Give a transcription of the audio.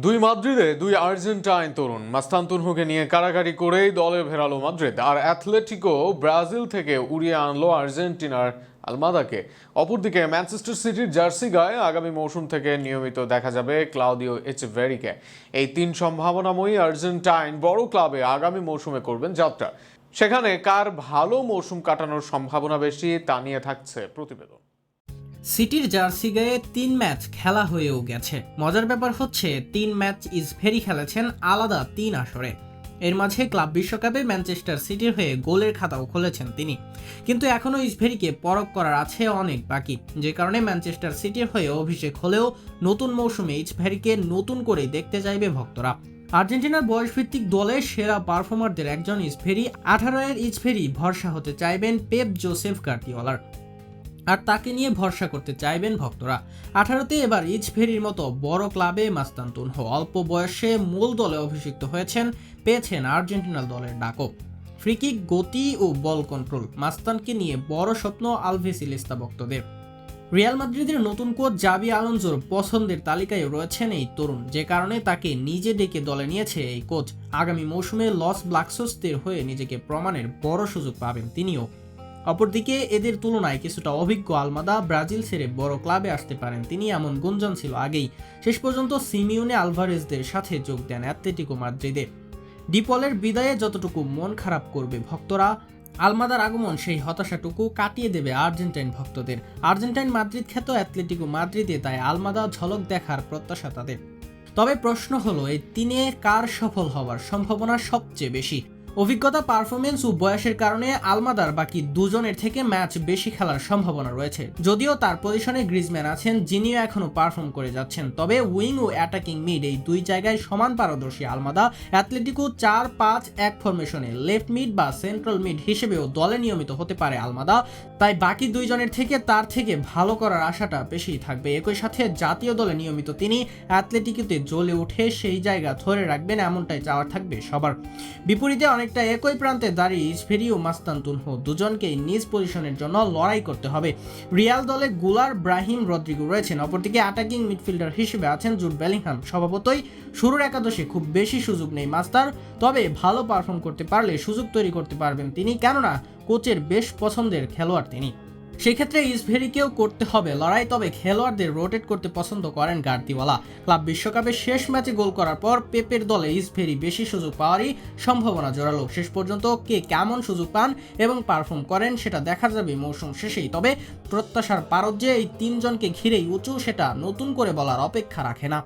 দুই মাদ্রিদে দুই আর্জেন্টাইন তরুণ মাস্তানতুনহুকে নিয়ে কাড়াকাড়ি করেই দলে ফেরালো মাদ্রিদ, আর অ্যাথলেটিকো ব্রাজিল থেকে উড়িয়ে আনলো আর্জেন্টিনার আলমাদাকে। অপরদিকে ম্যানচেস্টার সিটির জার্সি গায়ে আগামী মৌসুম থেকে নিয়মিত দেখা যাবে ক্লাউদিও এচেভেরিকে। এই তিন সম্ভাবনাময়ী আর্জেন্টাইন বড় ক্লাবে আগামী মৌসুমে করবেন যাত্রা। সেখানে কার ভালো মৌসুম কাটানোর সম্ভাবনা বেশি তা নিয়ে থাকছে প্রতিবেদন। সিটির জার্সি গায়ে ৩ ম্যাচ খেলা হয়েও গেছে। মজার ব্যাপার হচ্ছে ৩ ম্যাচ ইসভেরি খেলেছেন আলাদা ৩ আসরে। এর মাঝে ক্লাব বিশ্বকাপে ম্যানচেস্টার সিটির হয়ে গোলের খাতাও খুলেছেন তিনি। কিন্তু এখনও ইসভেরিকে পরখ করার আছে অনেক বাকি, যে কারণে ম্যানচেস্টার সিটির হয়ে অভিষেক হলেও নতুন মৌসুমে ইসভেরিকে নতুন করে দেখতে চাইবে ভক্তরা। আর্জেন্টিনার বয়সভিত্তিক দলের সেরা পারফর্মারদের একজন ইসভেরি। 18 এর ইসভেরি ভরসা হতে চাইবেন পেপ জোসেফ গার্দিওলার, আর তাকে নিয়ে ভরসা করতে চাইবেন ভক্তরা। 18তে এবার ইচভেরির মতো বড় ক্লাবে মাস্তানতুনহু অল্প বয়সে মূল দলে অভিষিক্ত হয়েছেন, পেয়েছেন আর্জেন্টিনার দলের ডাকও। ফ্রিকিক, গতি ও বল কন্ট্রোল, মাস্তানকে নিয়ে বড় স্বপ্ন আলভেস ইনিয়েস্তা ভক্তদের। রিয়াল মাদ্রিদের নতুন কোচ জাবি আলোনসোর পছন্দের তালিকায় রয়েছেন এই তরুণ, যে কারণে তাকে নিজে ডেকে দলে নিয়েছে এই কোচ। আগামী মৌসুমে লস ব্ল্যাকসোসদের হয়ে নিজেকে প্রমাণের বড় সুযোগ পাবেন তিনিও। অপরদিকে এদের তুলনায় কিছুটা অভিজ্ঞ আলমাদা ব্রাজিল ছেড়ে বড় ক্লাবে আসতে পারেন তিনি, এমন গুঞ্জন ছিল আগেই। শেষ পর্যন্ত সিমিওনে আলভারেজদের সাথে যোগ দেন অ্যাথলেটিকো মাদ্রিদে। ডিপলের বিদায়ে যতটুকু মন খারাপ করবে ভক্তরা, আলমাদার আগমন সেই হতাশাটুকু কাটিয়ে দেবে আর্জেন্টাইন ভক্তদের। আর্জেন্টাইন মাদ্রিদ খ্যাত অ্যাথলেটিকো মাদ্রিদে তাই আলমাদা ঝলক দেখার প্রত্যাশা তাদের। তবে প্রশ্ন হলো, এই তিনে কার সফল হওয়ার সম্ভাবনা সবচেয়ে বেশি? অভিজ্ঞতা, পারফরমেন্স ও বয়সের কারণে আলমাদার বাকি দুজনের থেকে ম্যাচ বেশি খেলার সম্ভাবনা রয়েছে। যদিও তার পজিশনে গ্রিজম্যান আছেন, যিনিও এখনো পারফর্ম করে যাচ্ছেন। তবে উইং ও অ্যাটাকিং মিড এই দুই জায়গায় সমান পারদর্শী আলমাদা। অ্যাথলেটিকো 4-5-1 ফরমেশনে লেফট মিড বা সেন্ট্রাল মিড হিসেবেও দলে নিয়মিত হতে পারে আলমাদা। তাই বাকি দুইজনের থেকে তার থেকে ভালো করার আশাটা বেশিই থাকবে। একই সাথে জাতীয় দলে নিয়মিত তিনি অ্যাথলেটিকোতে জ্বলে উঠে সেই জায়গা ধরে রাখবেন, এমনটাই চাওয়ার থাকবে সবার। বিপরীতে অনেকটা একই প্রান্তে দাঁড়িয়ে ইসভেরি ও মাস্তানতুনহু দুজনকেই নিজ পজিশনের জন্য লড়াই করতে হবে। রিয়াল দলে গুলার, ব্রাহিম, রদ্রিগো রয়েছেন। অপরদিকে অ্যাটাকিং মিডফিল্ডার হিসেবে আছেন জুড বেলিংহাম। স্বভাবতই শুরুর একাদশে খুব বেশি সুযোগ নেই মাস্টার, তবে ভালো পারফর্ম করতে পারলে সুযোগ তৈরি করতে পারবেন তিনি, কেননা কোচের বেশ পছন্দের খেলোয়াড় তিনি। সেক্ষেত্রে ইসভেরিকেও করতে হবে লড়াই, তবে খেলোয়াড়দের রোটেট করতে পছন্দ করেন গার্দিওলা। ক্লাব বিশ্বকাপের শেষ ম্যাচে গোল করার পর পেপের দলে ইসভেরি বেশি সুযোগ পাওয়ারই সম্ভাবনা জোরালো। শেষ পর্যন্ত কে কেমন সুযোগ পান এবং পারফর্ম করেন সেটা দেখা যাবে মৌসুম শেষেই। তবে প্রত্যাশার পারদ যে এই তিনজনকে ঘিরেই উঁচু, সেটা নতুন করে বলার অপেক্ষা রাখে না।